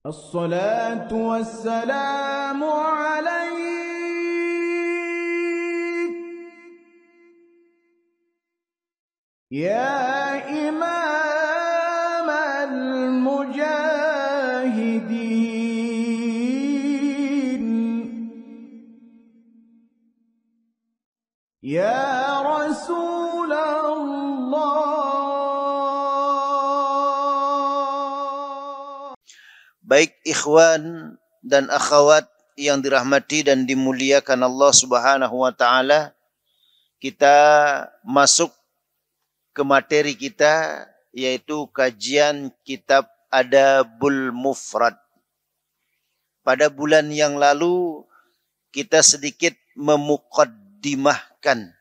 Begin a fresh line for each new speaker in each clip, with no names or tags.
الصلاة والسلام عليك يا إمام المجاهدين يا رسول الله.
Baik ikhwan dan akhwat yang dirahmati dan dimuliakan Allah Subhanahu wa taala, kita masuk ke materi kita, yaitu kajian kitab Adabul Mufrad. Pada bulan yang lalu kita sedikit memuqaddimahkan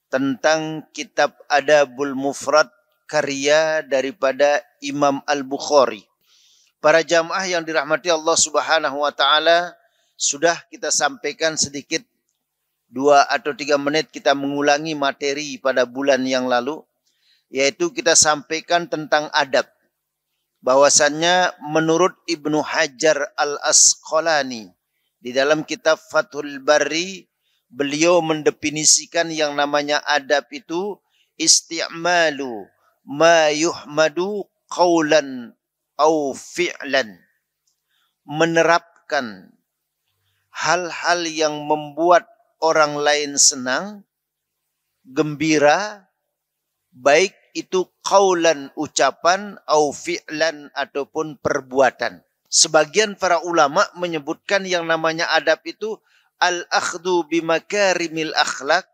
tentang kitab Adabul Mufrad karya daripada Imam Al-Bukhari. Para jamaah yang dirahmati Allah Subhanahu wa taala, sudah kita sampaikan sedikit 2 atau 3 menit kita mengulangi materi pada bulan yang lalu, yaitu kita sampaikan tentang adab. Bahwasannya menurut Ibnu Hajar Al-Asqalani di dalam kitab Fathul Bari, beliau mendefinisikan yang namanya adab itu isti'malu ma yuhmadu qawlan au fi'lan, menerapkan hal-hal yang membuat orang lain senang, gembira, baik itu qaulan ucapan, au fi'lan ataupun perbuatan. Sebagian para ulama menyebutkan yang namanya adab itu al-akhdhu bimakarimil akhlak,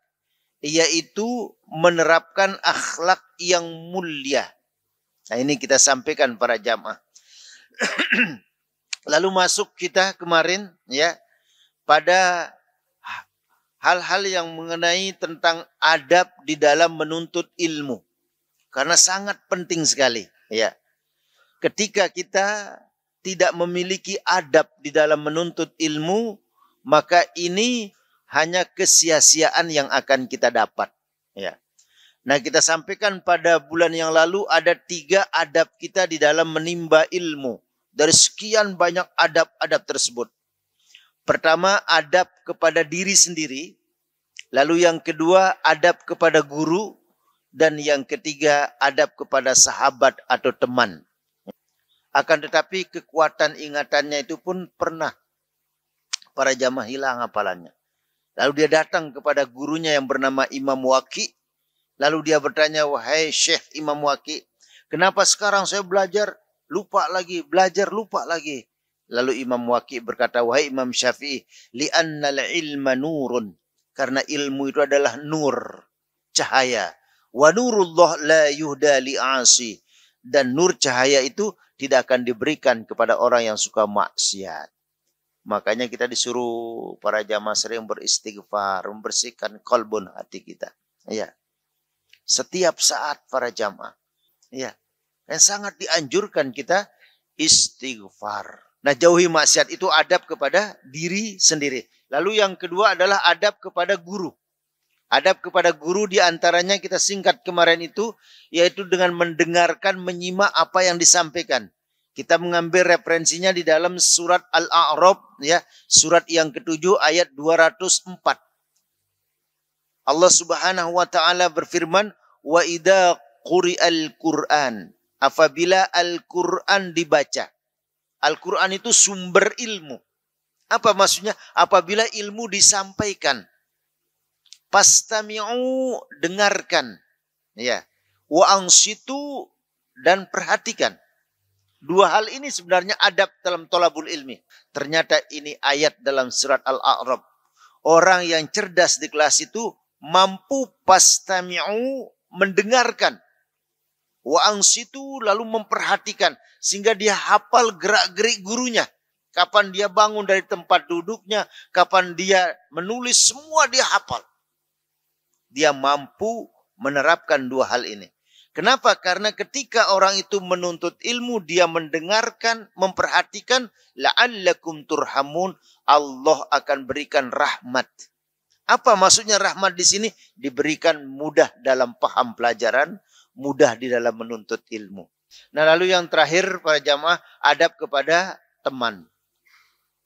yaitu menerapkan akhlak yang mulia. Nah, ini kita sampaikan para jamaah. Lalu masuk kita kemarin ya pada hal-hal yang mengenai tentang adab di dalam menuntut ilmu. Karena sangat penting sekali ya. Ketika kita tidak memiliki adab di dalam menuntut ilmu, maka ini hanya kesia-siaan yang akan kita dapat ya. Nah, kita sampaikan pada bulan yang lalu ada 3 adab kita di dalam menimba ilmu. Dari sekian banyak adab-adab tersebut. Pertama, adab kepada diri sendiri. Lalu yang kedua, adab kepada guru. Dan yang ketiga, adab kepada sahabat atau teman. Akan tetapi kekuatan ingatannya itu pun pernah para jamaah hilang hafalannya. Lalu dia datang kepada gurunya yang bernama Imam Waqi. Lalu dia bertanya, wahai Syekh Imam Waqi, kenapa sekarang saya belajar lupa lagi, belajar lupa lagi? Lalu Imam Waqi berkata, wahai Imam Syafi'i, li'annal ilma nurun. Karena ilmu itu adalah nur, cahaya. Wa nurullah la yuhda li'asi. Dan nur cahaya itu tidak akan diberikan kepada orang yang suka maksiat. Makanya kita disuruh para jamaah sering beristighfar, membersihkan qalbun hati kita. Ya. Setiap saat para jamaah. Ya. Dan sangat dianjurkan kita istighfar. Nah, jauhi maksiat itu adab kepada diri sendiri. Lalu yang kedua adalah adab kepada guru. Adab kepada guru diantaranya kita singkat kemarin itu, yaitu dengan mendengarkan, menyimak apa yang disampaikan. Kita mengambil referensinya di dalam surat Al-A'raf, ya, surat yang ke-7 ayat 204. Allah Subhanahu wa taala berfirman, wa idza quri'al Qur'an, apabila Al-Qur'an dibaca. Al-Qur'an itu sumber ilmu. Apa maksudnya? Apabila ilmu disampaikan. Fastami'u, dengarkan. Ya. Wa ansitu, dan perhatikan. 2 hal ini sebenarnya adab dalam thalabul ilmi. Ternyata ini ayat dalam surat Al-A'raf. Orang yang cerdas di kelas itu mampu fastami'u, mendengarkan. Wa ansitu, lalu memperhatikan. Sehingga dia hafal gerak-gerik gurunya. Kapan dia bangun dari tempat duduknya, kapan dia menulis, semua dia hafal. Dia mampu menerapkan 2 hal ini. Kenapa? Karena ketika orang itu menuntut ilmu, dia mendengarkan, memperhatikan, la'allakum turhamun, Allah akan berikan rahmat. Apa maksudnya rahmat di sini? Diberikan mudah dalam paham pelajaran, mudah di dalam menuntut ilmu. Nah lalu yang terakhir para jamaah, adab kepada teman.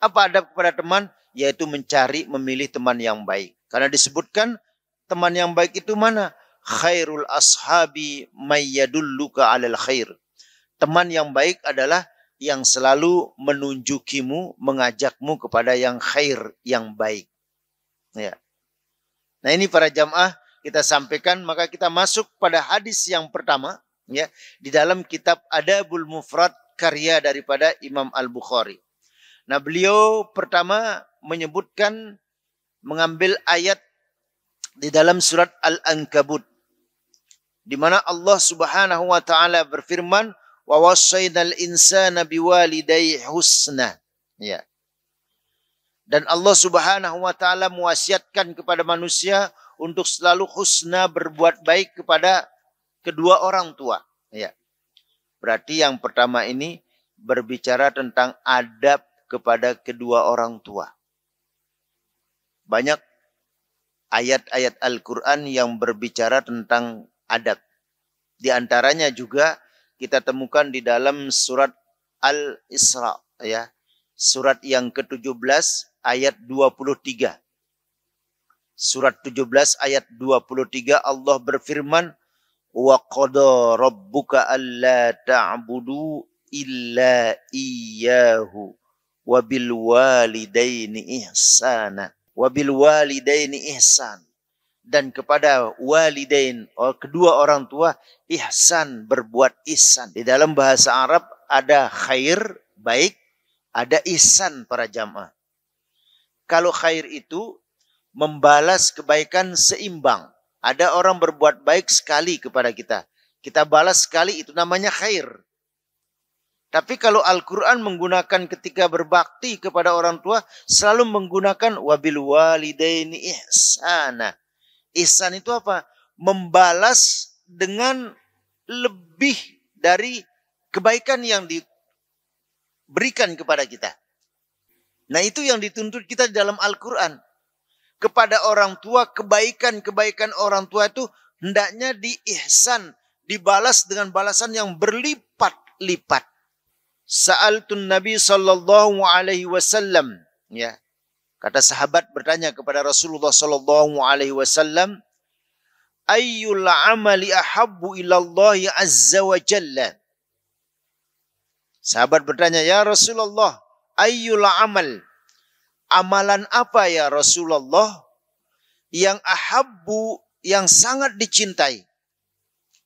Apa adab kepada teman? Yaitu mencari, memilih teman yang baik. Karena disebutkan teman yang baik itu mana? Khairul ashabi mayyadulluka alal khair. Teman yang baik adalah yang selalu menunjukimu, mengajakmu kepada yang khair, yang baik. Ya. Nah ini para jamaah kita sampaikan, maka kita masuk pada hadis yang pertama. Ya, di dalam kitab Adabul Mufrad karya daripada Imam Al-Bukhari. Nah, beliau pertama menyebutkan mengambil ayat di dalam surat Al-Ankabut di mana Allah Subhanahu wa taala berfirman, "Wa wassaynal insana biwalidayhi husna." Ya. Dan Allah Subhanahu wa taala mewasiatkan kepada manusia untuk selalu husna, berbuat baik kepada kedua orang tua. Ya. Berarti yang pertama ini berbicara tentang adab kepada kedua orang tua. Banyak ayat-ayat Al-Quran yang berbicara tentang adab. Di antaranya juga kita temukan di dalam surat Al-Isra. Ya. Surat yang ke-17 ayat 23. Surat 17 ayat 23 Allah berfirman, wa qada rabbuka alla ta'budu illa iyyahu wa bil walidaini ihsana dan kepada walidain, kedua orang tua, ihsan, berbuat ihsan. Di dalam bahasa Arab ada khair, baik, ada ihsan para jamaah. Kalau khair itu membalas kebaikan seimbang. Ada orang berbuat baik sekali kepada kita. Kita balas sekali, itu namanya khair. Tapi kalau Al-Quran menggunakan ketika berbakti kepada orang tua, selalu menggunakan wabil walidaini ihsana. Ihsan itu apa? Membalas dengan lebih dari kebaikan yang diberikan kepada kita. Nah itu yang dituntut kita di dalam Al-Quran. Kepada orang tua, kebaikan-kebaikan orang tua itu hendaknya diihsan, dibalas dengan balasan yang berlipat-lipat. Sa'altun Nabi sallallahu alaihi wasallam, ya. Kata sahabat bertanya kepada Rasulullah sallallahu alaihi wasallam, ayyul amali ahabbu ilallahi azza wa jalla. Sahabat bertanya, ya Rasulullah, ayyul amal, amalan apa ya Rasulullah yang ahabbu, yang sangat dicintai?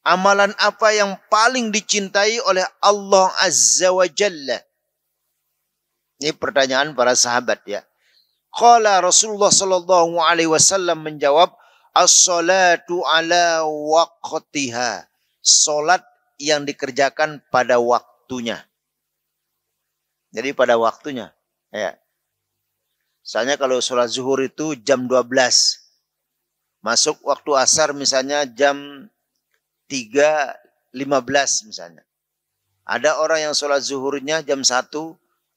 Amalan apa yang paling dicintai oleh Allah Azza wa Jalla? Ini pertanyaan para sahabat ya. Qala Rasulullah sallallahu alaihi wasallam menjawab, as-salatu ala waqtiha. Salat yang dikerjakan pada waktunya. Jadi pada waktunya, ya. Misalnya kalau sholat zuhur itu jam 12. Masuk waktu asar misalnya jam 3.15 misalnya. Ada orang yang sholat zuhurnya jam 1.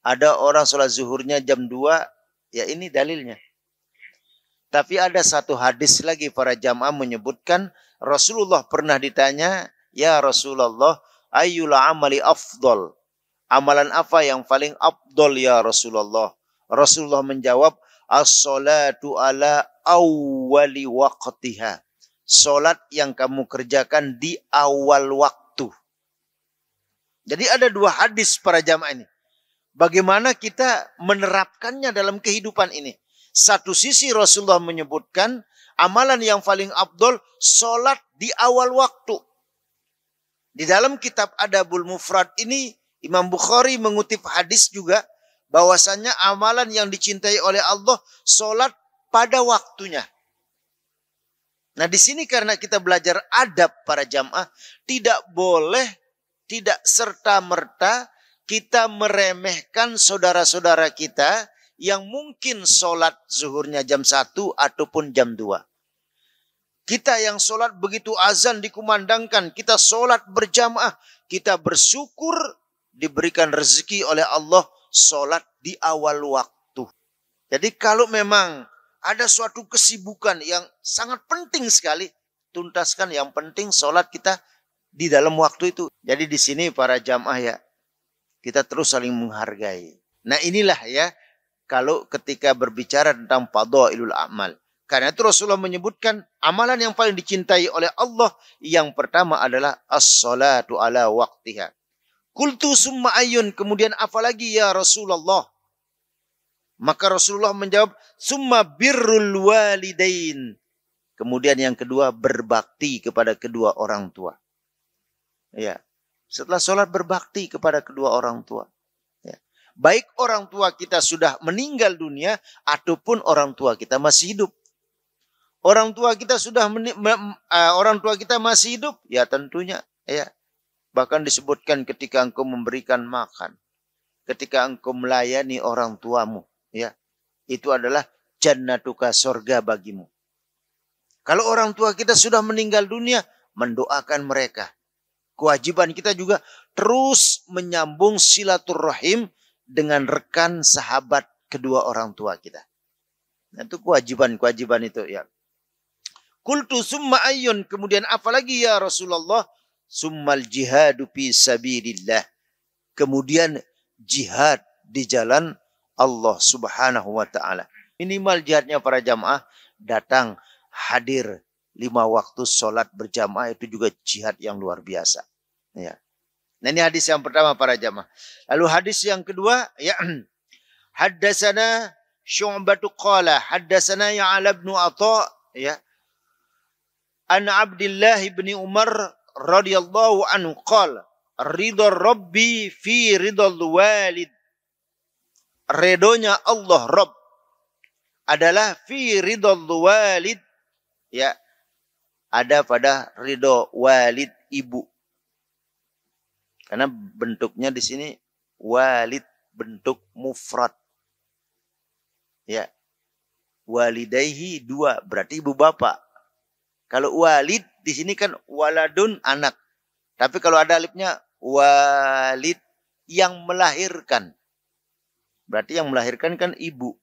Ada orang sholat zuhurnya jam 2. Ya ini dalilnya. Tapi ada satu hadis lagi para jamaah menyebutkan Rasulullah pernah ditanya, ya Rasulullah, ayyul amali afdol. Amalan apa yang paling afdol ya Rasulullah? Rasulullah menjawab, as-salatu ala awwali waqtiha. Salat yang kamu kerjakan di awal waktu. Jadi ada dua hadis para jamaah ini. Bagaimana kita menerapkannya dalam kehidupan ini? Satu sisi Rasulullah menyebutkan amalan yang paling afdol salat di awal waktu. Di dalam kitab Adabul Mufrad ini Imam Bukhari mengutip hadis juga bahwasannya amalan yang dicintai oleh Allah salat pada waktunya. Nah di sini karena kita belajar adab para jamaah, tidak boleh, tidak serta-merta kita meremehkan saudara-saudara kita yang mungkin sholat zuhurnya jam 1 ataupun jam 2. Kita yang sholat begitu azan dikumandangkan, kita sholat berjamaah, kita bersyukur diberikan rezeki oleh Allah sholat di awal waktu. Jadi kalau memang ada suatu kesibukan yang sangat penting sekali, tuntaskan yang penting sholat kita di dalam waktu itu. Jadi di sini para jamaah ya, kita terus saling menghargai. Nah inilah ya, kalau ketika berbicara tentang fadhailul amal. Karena itu Rasulullah menyebutkan amalan yang paling dicintai oleh Allah. Yang pertama adalah as-salatu ala waqtiha. Qultu summa ayyun, kemudian apa lagi ya Rasulullah? Maka Rasulullah menjawab, summa birrul walidain. Kemudian yang kedua, berbakti kepada kedua orang tua. Ya. Setelah sholat berbakti kepada kedua orang tua. Ya. Baik orang tua kita sudah meninggal dunia ataupun orang tua kita masih hidup. Orang tua kita orang tua kita masih hidup, ya tentunya ya. Bahkan disebutkan ketika engkau memberikan makan, ketika engkau melayani orang tuamu, ya. Itu adalah jannatuka, surga bagimu. Kalau orang tua kita sudah meninggal dunia, mendoakan mereka. Kewajiban kita juga terus menyambung silaturahim dengan rekan sahabat kedua orang tua kita. Nah, itu kewajiban itu ya. Qultu summa ayyun, kemudian apa lagi ya Rasulullah? Summal jihadu fi sabilillah. Kemudian jihad di jalan Allah Subhanahu wa taala. Minimal jihadnya para jamaah datang hadir 5 waktu sholat berjamaah, itu juga jihad yang luar biasa. Ya. Nah ini hadis yang pertama para jamaah. Lalu hadis yang kedua, ya, haddatsana Syu'batu qala haddatsana Ya'la bin Atha, ya, an Abdullah bin Umar radhiyallahu anhu qala ridha Rabbi fi ridhal walid. Redonya Allah Rabb adalah fi ridhal walid, ya, ada pada ridho walid ibu. Karena bentuknya di sini walid bentuk mufrad. Ya. Walidaihi 2, berarti ibu bapak. Kalau walid di sini kan waladun anak. Tapi kalau ada alifnya walid yang melahirkan. Berarti yang melahirkan kan ibu.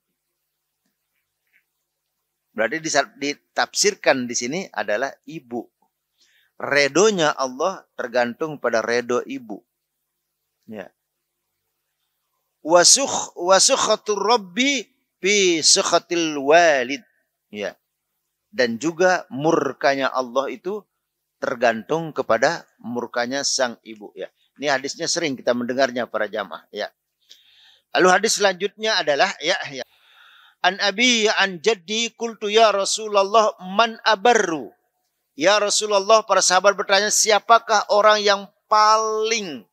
Berarti ditafsirkan di sini adalah ibu. Redonya Allah tergantung pada redo ibu. Ya. Wasukhatur Rabbi fi sukhatil walid. Ya. Dan juga murkanya Allah itu tergantung kepada murkanya sang ibu. Ya. Ini hadisnya sering kita mendengarnya para jamaah. Ya. Lalu hadis selanjutnya adalah ya. An abi an jaddi qultu ya Rasulullah man abarru. Ya Rasulullah, para sahabat bertanya, siapakah orang yang paling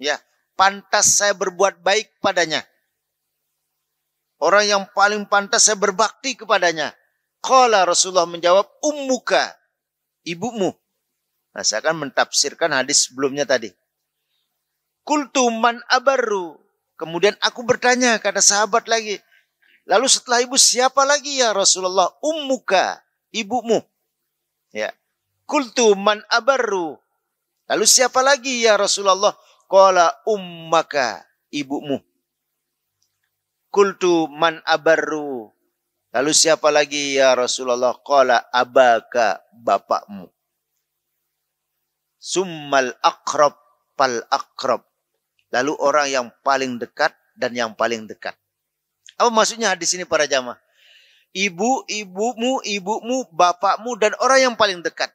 ya pantas saya berbuat baik padanya? Orang yang paling pantas saya berbakti kepadanya. Qala, Rasulullah menjawab, ummuka, ibumu. Nah, saya akan mentafsirkan hadis sebelumnya tadi. Qultu man abarru. Kemudian aku bertanya, kata sahabat lagi. Lalu setelah ibu siapa lagi ya Rasulullah? Ummuka, ibumu. Ya. Qultu man abarru. Lalu siapa lagi ya Rasulullah? Qala ummaka, ibumu. Qultu man abarru. Lalu siapa lagi ya Rasulullah? Qala abaka, bapakmu. Summal aqrab pal aqrab. Lalu orang yang paling dekat dan yang paling dekat. Apa maksudnya hadis ini para jamaah? Ibu, ibumu, bapakmu, dan orang yang paling dekat.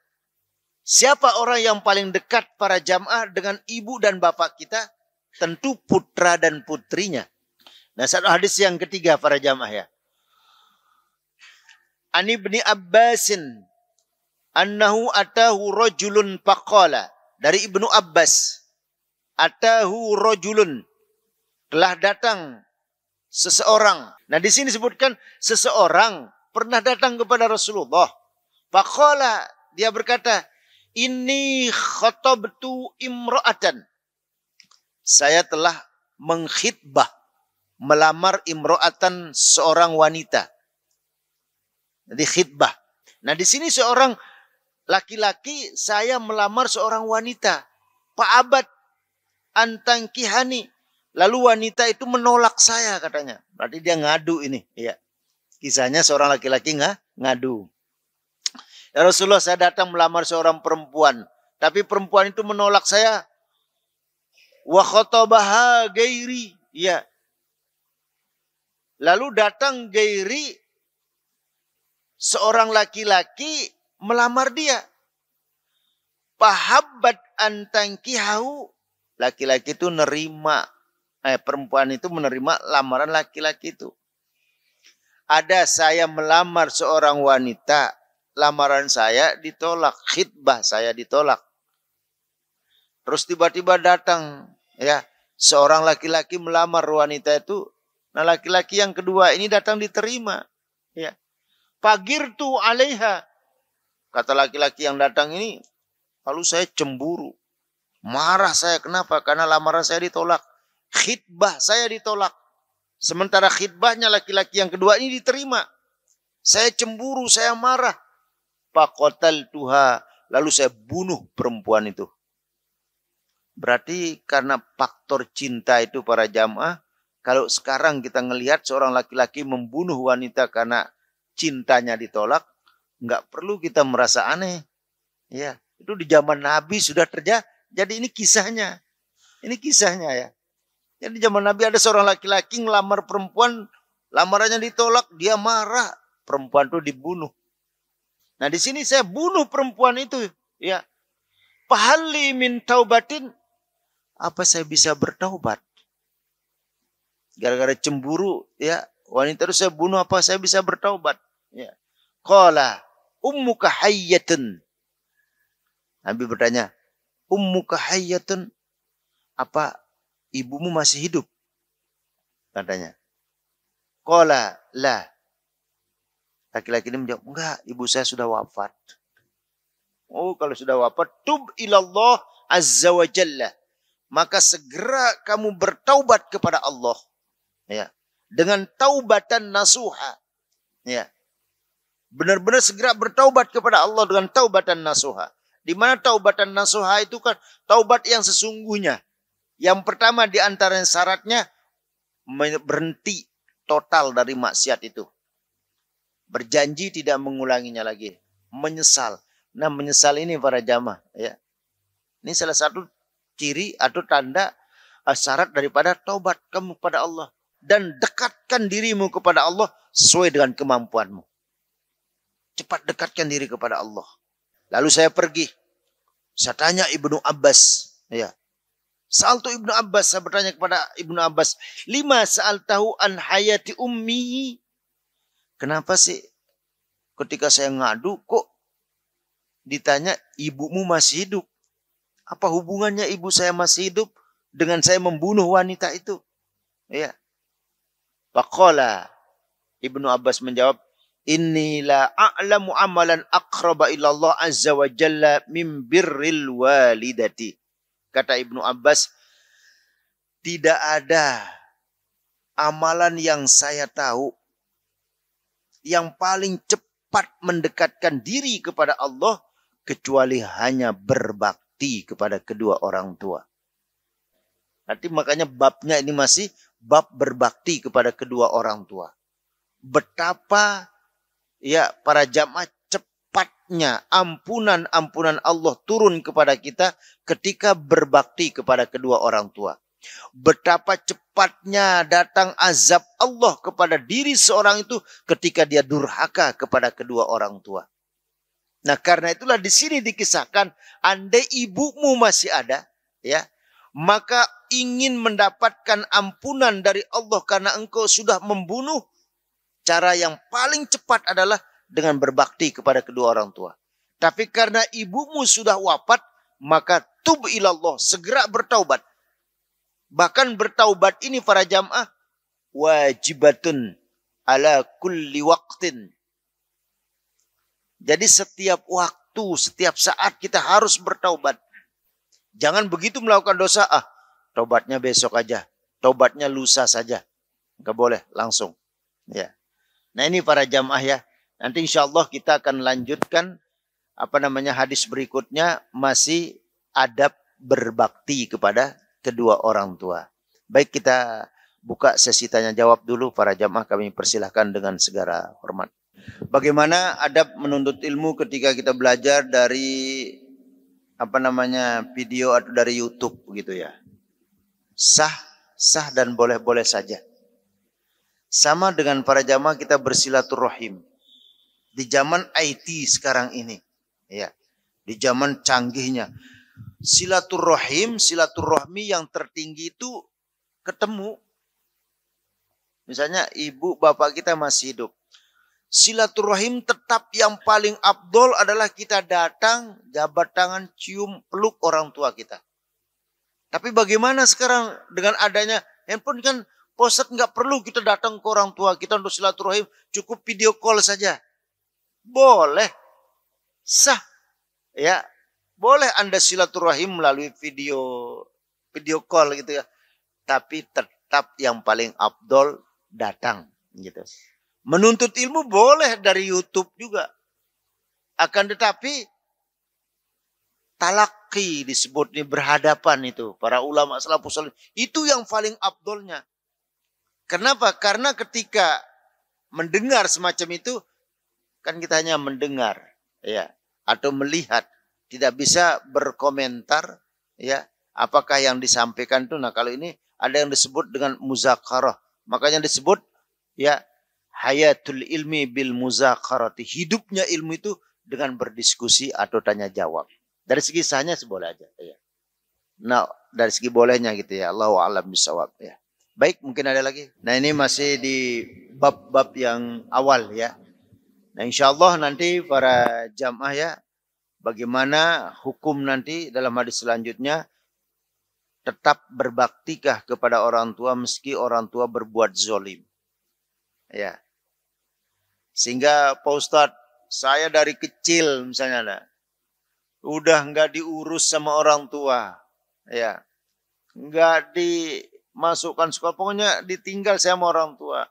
Siapa orang yang paling dekat para jamaah dengan ibu dan bapak kita? Tentu putra dan putrinya. Nah, satu hadis yang ketiga para jamaah ya. An Ibni Abbasin annahu atahu rajulun faqala. Dari Ibnu Abbas. Atahu rajulun, telah datang seseorang. Nah, di sini disebutkan seseorang pernah datang kepada Rasulullah. Faqala, dia berkata, "Inni khatabtu imra'atan." Saya telah mengkhitbah, melamar imra'atan, seorang wanita. Jadi khitbah. Nah, di sini seorang laki-laki, saya melamar seorang wanita. Pak Abad antangkihani. Lalu wanita itu menolak saya katanya. Berarti dia ngadu ini. Ya. Kisahnya seorang laki-laki ngadu. Ya Rasulullah, saya datang melamar seorang perempuan. Tapi perempuan itu menolak saya. Wa khatabaha gairi. Ya. Lalu datang gairi, seorang laki-laki melamar dia. Fahabbat antangkihahu. Laki-laki itu perempuan itu menerima lamaran laki-laki itu. Ada saya melamar seorang wanita, lamaran saya ditolak, khitbah saya ditolak. Terus tiba-tiba datang ya seorang laki-laki melamar wanita itu. Nah, laki-laki yang kedua ini datang diterima. Ya. Fagirtu alaiha. Kata laki-laki yang datang ini, lalu saya cemburu. Marah saya, kenapa? Karena lamaran saya ditolak. Khitbah saya ditolak. Sementara khitbahnya laki-laki yang kedua ini diterima. Saya cemburu, saya marah. Faqataltuha. Lalu saya bunuh perempuan itu. Berarti karena faktor cinta itu para jamaah. Kalau sekarang kita ngelihat seorang laki-laki membunuh wanita karena cintanya ditolak. Nggak perlu kita merasa aneh. Ya, itu di zaman Nabi sudah terjadi. Jadi ini kisahnya. Ini kisahnya ya. Jadi di zaman Nabi ada seorang laki-laki ngelamar perempuan, lamarannya ditolak, dia marah, perempuan itu dibunuh. Nah, di sini saya bunuh perempuan itu, ya. Fahali min taubatin, apa saya bisa bertaubat? Gara-gara cemburu, ya, wanita itu saya bunuh, apa saya bisa bertaubat? Ya. Qala ummuka hayyatun. Nabi bertanya, ummuka hayyatun, apa ibumu masih hidup? Katanya. Qala la. Laki-laki ini menjawab, enggak, ibu saya sudah wafat. Oh, kalau sudah wafat, tub ilallah azza wa jalla. Maka segera kamu bertaubat kepada Allah. Ya. Dengan taubatan nasuha. Ya. Benar-benar segera bertaubat kepada Allah dengan taubatan nasuha. Di mana taubatan nasuha itu kan taubat yang sesungguhnya. Yang pertama di antara syaratnya berhenti total dari maksiat itu. Berjanji tidak mengulanginya lagi. Menyesal. Nah, menyesal ini para jamaah, ya. Ini salah satu ciri atau tanda syarat daripada taubat kamu kepada Allah. Dan dekatkan dirimu kepada Allah sesuai dengan kemampuanmu. Cepat dekatkan diri kepada Allah. Lalu saya pergi. Saya tanya Ibnu Abbas. Ya. Sa'altu Ibnu Abbas. Saya bertanya kepada Ibnu Abbas. Lima sa'altahu an hayati ummi. Kenapa sih ketika saya ngadu kok ditanya ibumu masih hidup? Apa hubungannya ibu saya masih hidup dengan saya membunuh wanita itu? Ya. Faqala Ibnu Abbas menjawab. Inni la a'lamu amalan aqraba ilallah azza wa jalla min birril walidati. Kata Ibnu Abbas, tidak ada amalan yang saya tahu yang paling cepat mendekatkan diri kepada Allah kecuali hanya berbakti kepada kedua orang tua. Nanti makanya babnya ini masih bab berbakti kepada kedua orang tua. Betapa ya para jamaah cepatnya ampunan Allah turun kepada kita ketika berbakti kepada kedua orang tua. Betapa cepatnya datang azab Allah kepada diri seorang itu ketika dia durhaka kepada kedua orang tua. Nah, karena itulah di sini dikisahkan, andai ibumu masih ada, ya, maka ingin mendapatkan ampunan dari Allah karena engkau sudah membunuh, cara yang paling cepat adalah dengan berbakti kepada kedua orang tua. Tapi karena ibumu sudah wafat, maka tub ilallah, segera bertaubat. Bahkan bertaubat ini para jamaah wajibatun ala kulli waqtin. Jadi setiap waktu, setiap saat kita harus bertaubat. Jangan begitu melakukan dosa, taubatnya besok aja, taubatnya lusa saja. Enggak boleh, langsung. Ya. Nah, ini para jamaah ya. Nanti insya Allah kita akan lanjutkan hadis berikutnya, masih adab berbakti kepada kedua orang tua. Baik, kita buka sesi tanya jawab dulu para jamaah, kami persilahkan dengan segala hormat. Bagaimana adab menuntut ilmu ketika kita belajar dari video atau dari YouTube begitu ya. Sah dan boleh-boleh saja. Sama dengan para jamaah kita bersilaturahim. Di zaman IT sekarang ini. Ya. Di zaman canggihnya. Silaturahmi yang tertinggi itu ketemu. Misalnya ibu bapak kita masih hidup. Silaturahim tetap yang paling afdol adalah kita datang, jabat tangan, cium, peluk orang tua kita. Tapi bagaimana sekarang dengan adanya handphone kan, Ustaz nggak perlu kita datang ke orang tua kita untuk silaturahim, cukup video call saja. Boleh, sah, ya, boleh Anda silaturahim melalui video call gitu ya. Tapi tetap yang paling afdol datang, gitu. Menuntut ilmu boleh dari YouTube juga. Akan tetapi talaki disebut ini berhadapan itu. Para ulama salafus salih. Itu yang paling afdolnya. Kenapa? Karena ketika mendengar semacam itu, kan kita hanya mendengar, ya, atau melihat, tidak bisa berkomentar, ya, apakah yang disampaikan itu. Nah, kalau ini ada yang disebut dengan muzakarah. Makanya disebut, ya, hayatul ilmi bil muzakarati. Hidupnya ilmu itu dengan berdiskusi atau tanya jawab. Dari segi sahnya boleh aja. Ya. Nah, dari segi bolehnya gitu ya. Allahu a'lam bishawab ya. Baik, mungkin ada lagi. Nah, ini masih di bab-bab yang awal ya. Nah, insyaallah nanti para jamaah ya, bagaimana hukum nanti dalam hadis selanjutnya, tetap berbaktikah kepada orang tua meski orang tua berbuat zolim. Ya. Sehingga Pak Ustadz, saya dari kecil misalnya udah nggak diurus sama orang tua, ya, nggak dimasukkan sekolah, pokoknya ditinggal saya sama orang tua.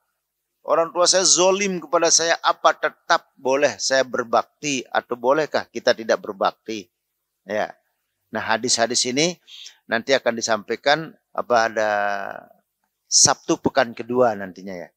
Orang tua saya zolim kepada saya, apa tetap boleh saya berbakti atau bolehkah kita tidak berbakti? Ya. Nah, hadis-hadis ini nanti akan disampaikan ada Sabtu pekan kedua nantinya ya.